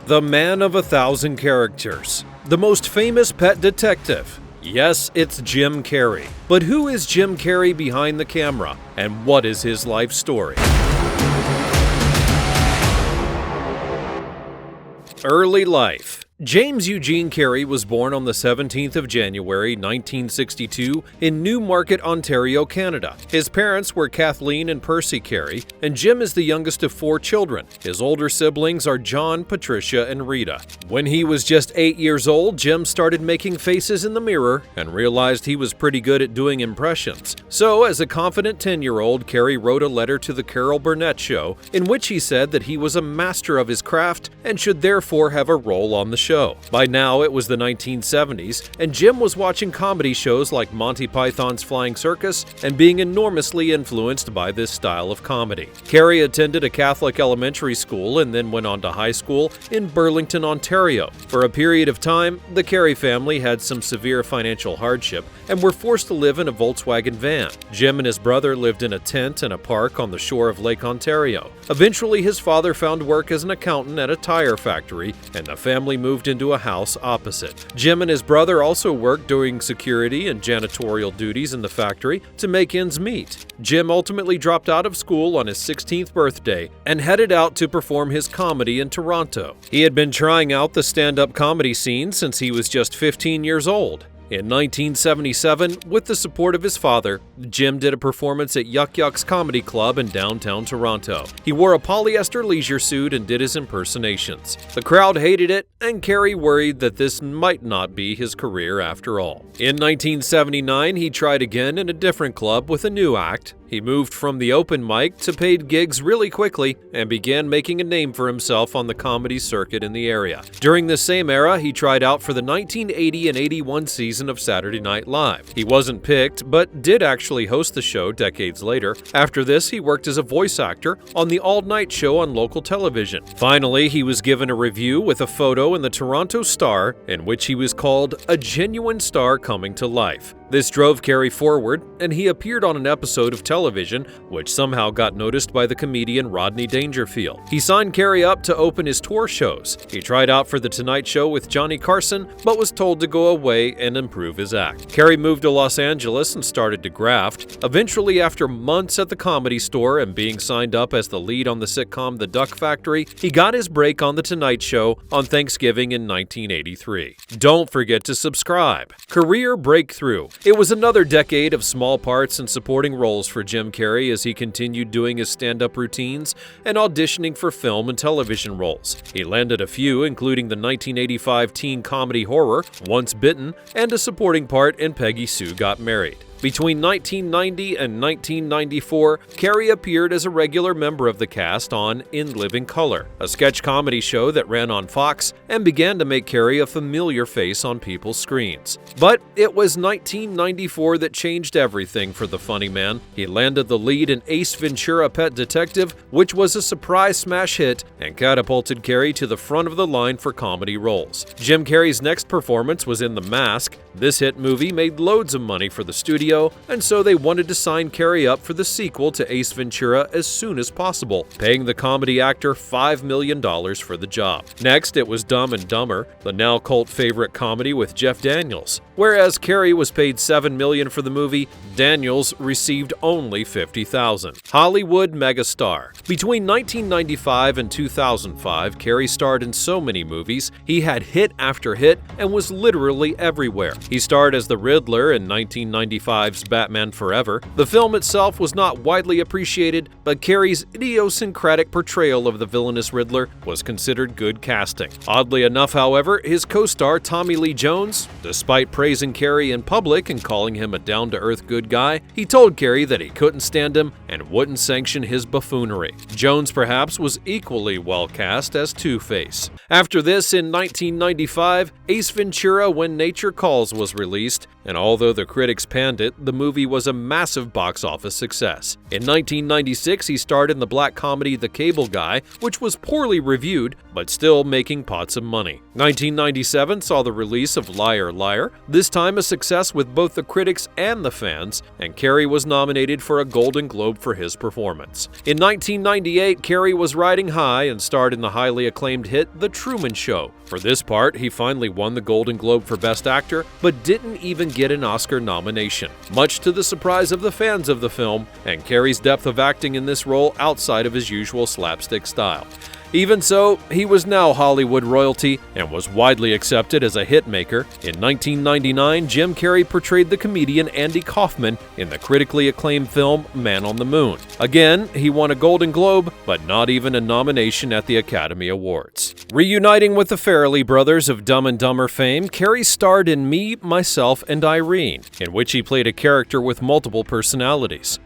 The man of 1,000 characters. The most famous pet detective. Yes, it's Jim Carrey. But who is Jim Carrey behind the camera, and what is his life story? Early life. James Eugene Carrey was born on the 17th of January, 1962 in Newmarket, Ontario, Canada. His parents were Kathleen and Percy Carrey, and Jim is the youngest of 4 children. His older siblings are John, Patricia, and Rita. When he was just 8 years old, Jim started making faces in the mirror and realized he was pretty good at doing impressions. So, as a confident 10-year-old, Carrey wrote a letter to the Carol Burnett Show in which he said that he was a master of his craft and should therefore have a role on the show. By now, it was the 1970s, and Jim was watching comedy shows like Monty Python's Flying Circus and being enormously influenced by this style of comedy. Carrey attended a Catholic elementary school and then went on to high school in Burlington, Ontario. For a period of time, the Carrey family had some severe financial hardship and were forced to live in a Volkswagen van. Jim and his brother lived in a tent in a park on the shore of Lake Ontario. Eventually, his father found work as an accountant at a tire factory, and the family moved into a house opposite. Jim and his brother also worked doing security and janitorial duties in the factory to make ends meet. Jim ultimately dropped out of school on his 16th birthday and headed out to perform his comedy in Toronto. He had been trying out the stand-up comedy scene since he was just 15 years old. In 1977, with the support of his father, Jim did a performance at Yuck Yuck's Comedy Club in downtown Toronto. He wore a polyester leisure suit and did his impersonations. The crowd hated it, and Carrey worried that this might not be his career after all. In 1979, he tried again in a different club with a new act. He moved from the open mic to paid gigs really quickly and began making a name for himself on the comedy circuit in the area. During this same era, he tried out for the 1980 and 81 season of Saturday Night Live. He wasn't picked, but did actually host the show decades later. After this, he worked as a voice actor on the all-night show on local television. Finally, he was given a review with a photo in the Toronto Star in which he was called a genuine star coming to life. This drove Carrey forward, and he appeared on an episode of television, which somehow got noticed by the comedian Rodney Dangerfield. He signed Carrey up to open his tour shows. He tried out for The Tonight Show with Johnny Carson, but was told to go away and improve his act. Carrey moved to Los Angeles and started to graft. Eventually, after months at the Comedy Store and being signed up as the lead on the sitcom The Duck Factory, he got his break on The Tonight Show on Thanksgiving in 1983. Don't forget to subscribe. Career breakthrough. It was another decade of small parts and supporting roles for Jim Carrey as he continued doing his stand-up routines and auditioning for film and television roles. He landed a few, including the 1985 teen comedy horror Once Bitten and a supporting part in Peggy Sue Got Married. Between 1990 and 1994, Carrey appeared as a regular member of the cast on In Living Color, a sketch comedy show that ran on Fox and began to make Carrey a familiar face on people's screens. But it was 1994 that changed everything for the funny man. He landed the lead in Ace Ventura: Pet Detective, which was a surprise smash hit and catapulted Carrey to the front of the line for comedy roles. Jim Carrey's next performance was in The Mask. This hit movie made loads of money for the studio, and so they wanted to sign Carrey up for the sequel to Ace Ventura as soon as possible, paying the comedy actor $5 million for the job. Next, it was Dumb and Dumber, the now cult favorite comedy with Jeff Daniels. Whereas Carrey was paid $7 million for the movie, Daniels received only $50,000. Hollywood Megastar. Between 1995 and 2005, Carrey starred in so many movies, he had hit after hit and was literally everywhere. He starred as the Riddler in 1995's Batman Forever. The film itself was not widely appreciated, but Carrey's idiosyncratic portrayal of the villainous Riddler was considered good casting. Oddly enough, however, his co-star Tommy Lee Jones, despite praising Carrey in public and calling him a down-to-earth good guy, he told Carrey that he couldn't stand him and wouldn't sanction his buffoonery. Jones perhaps was equally well cast as Two-Face. After this, in 1995, Ace Ventura: When Nature Calls was released, and although the critics panned it, it, the movie was a massive box office success. In 1996, he starred in the black comedy The Cable Guy, which was poorly reviewed, but still making pots of money. 1997 saw the release of Liar Liar, this time a success with both the critics and the fans, and Carrey was nominated for a Golden Globe for his performance. In 1998, Carrey was riding high and starred in the highly acclaimed hit The Truman Show. For this part, he finally won the Golden Globe for Best Actor, but didn't even get an Oscar nomination, much to the surprise of the fans of the film, and Carrey's depth of acting in this role outside of his usual slapstick style. Even so, he was now Hollywood royalty and was widely accepted as a hitmaker. In 1999, Jim Carrey portrayed the comedian Andy Kaufman in the critically acclaimed film Man on the Moon. Again, he won a Golden Globe, but not even a nomination at the Academy Awards. Reuniting with the Farrelly brothers of Dumb and Dumber fame, Carrey starred in Me, Myself, and Irene, in which he played a character with multiple personalities.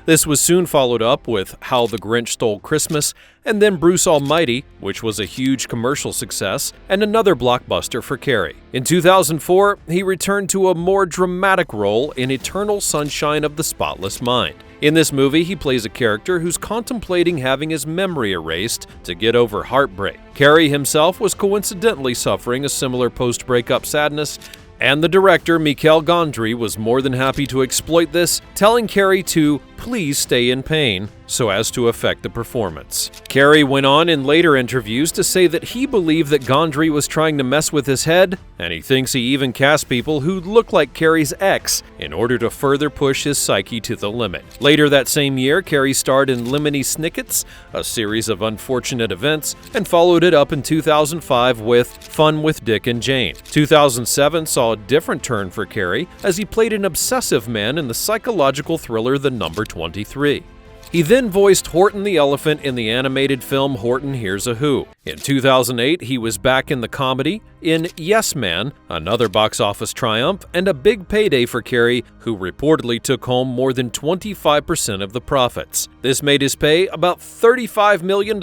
This was soon followed up with How the Grinch Stole Christmas, and then Bruce Almighty, which was a huge commercial success and another blockbuster for Carrey. In 2004, he returned to a more dramatic role in Eternal Sunshine of the Spotless Mind. In this movie, he plays a character who's contemplating having his memory erased to get over heartbreak. Carrey himself was coincidentally suffering a similar post-breakup sadness, and the director, Michel Gondry, was more than happy to exploit this, telling Carrey to please stay in pain so as to affect the performance. Carrey went on in later interviews to say that he believed that Gondry was trying to mess with his head, and he thinks he even cast people who look like Carrey's ex in order to further push his psyche to the limit. Later that same year, Carrey starred in Lemony Snicket's, a series of unfortunate events, and followed it up in 2005 with Fun with Dick and Jane. 2007 saw a different turn for Carrey as he played an obsessive man in the psychological thriller The Number 23. He then voiced Horton the Elephant in the animated film Horton Hears a Who. In 2008, he was back in the comedy in Yes Man, another box office triumph and a big payday for Carrey, who reportedly took home more than 25% of the profits. This made his pay about $35 million,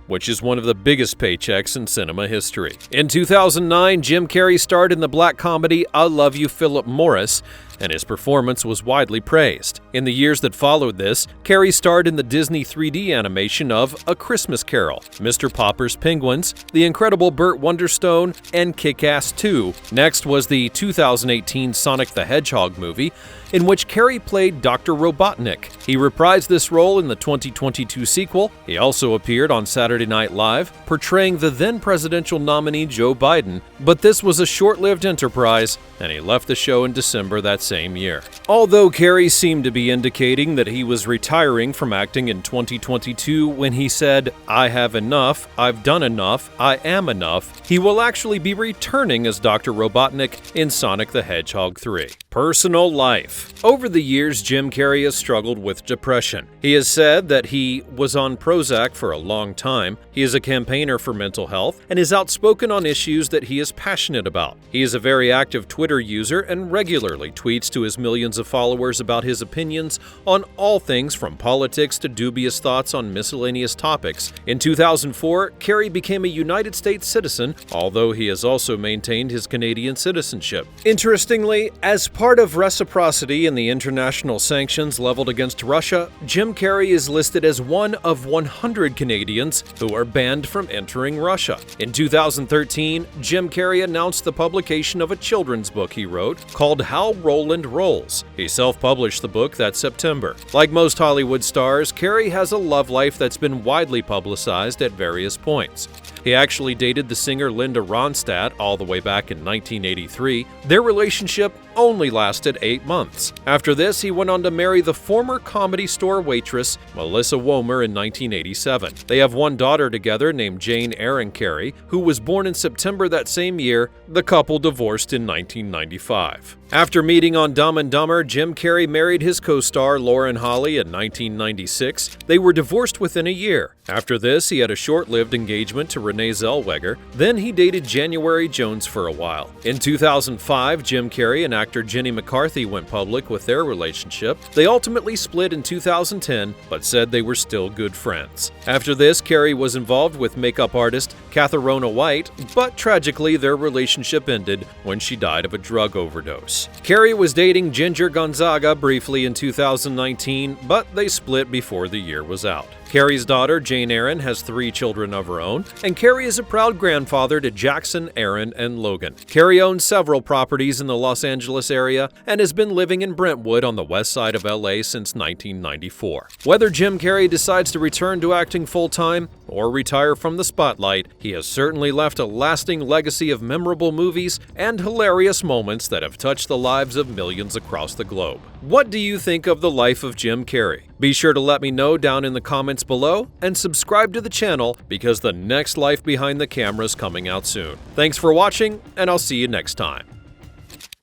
which is one of the biggest paychecks in cinema history. In 2009, Jim Carrey starred in the black comedy I Love You, Philip Morris, and his performance was widely praised. In the years that followed this, Carrey starred in the Disney 3D animation of A Christmas Carol, Mr. Popper's Penguins, The Incredible Burt Wonderstone, and Kick-Ass 2. Next was the 2018 Sonic the Hedgehog movie, in which Carrey played Dr. Robotnik. He reprised this role in the 2022 sequel. He also appeared on Saturday Night Live, portraying the then presidential nominee Joe Biden, but this was a short-lived enterprise, and he left the show in December that same year. Although Carrey seemed to be indicating that he was retiring from acting in 2022 when he said, "I have enough, I've done enough, I am enough," he will actually be returning as Dr. Robotnik in Sonic the Hedgehog 3. Personal life. Over the years, Jim Carrey has struggled with depression. He has said that he was on Prozac for a long time. He is a campaigner for mental health and is outspoken on issues that he is passionate about. He is a very active Twitter user and regularly tweets to his millions of followers about his opinions on all things from politics to dubious thoughts on miscellaneous topics. In 2004, Carrey became a United States citizen, although he has also maintained his Canadian citizenship. Interestingly, as part of reciprocity in the international sanctions leveled against Russia, Jim Carrey is listed as one of 100 Canadians who are banned from entering Russia. In 2013, Jim Carrey announced the publication of a children's book he wrote called How Roland Rolls. He self-published the book that September. Like most Hollywood stars, Carrey has a love life that's been widely publicized at various points. He actually dated the singer Linda Ronstadt all the way back in 1983. Their relationship only lasted 8 months. After this, he went on to marry the former Comedy Store waitress Melissa Womer in 1987. They have one daughter together named Jane Erin Carrey, who was born in September that same year. The couple divorced in 1995. After meeting on Dumb and Dumber, Jim Carrey married his co-star Lauren Holly in 1996. They were divorced within a year. After this, he had a short-lived engagement to Renee Zellweger. Then he dated January Jones for a while. In 2005, Jim Carrey and actor Jenny McCarthy went public with their relationship. They ultimately split in 2010, but said they were still good friends. After this, Carrey was involved with makeup artist Catherona White, but tragically their relationship ended when she died of a drug overdose. Carrey was dating Ginger Gonzaga briefly in 2019, but they split before the year was out. Carrey's daughter, Jane Aaron, has 3 children of her own, and Carrey is a proud grandfather to Jackson, Aaron, and Logan. Carrey owns several properties in the Los Angeles area and has been living in Brentwood on the west side of LA since 1994. Whether Jim Carrey decides to return to acting full-time or retire from the spotlight, he has certainly left a lasting legacy of memorable movies and hilarious moments that have touched the lives of millions across the globe. What do you think of the life of Jim Carrey? Be sure to let me know down in the comments below and subscribe to the channel because the next life behind the camera is coming out soon. Thanks for watching, and I'll see you next time.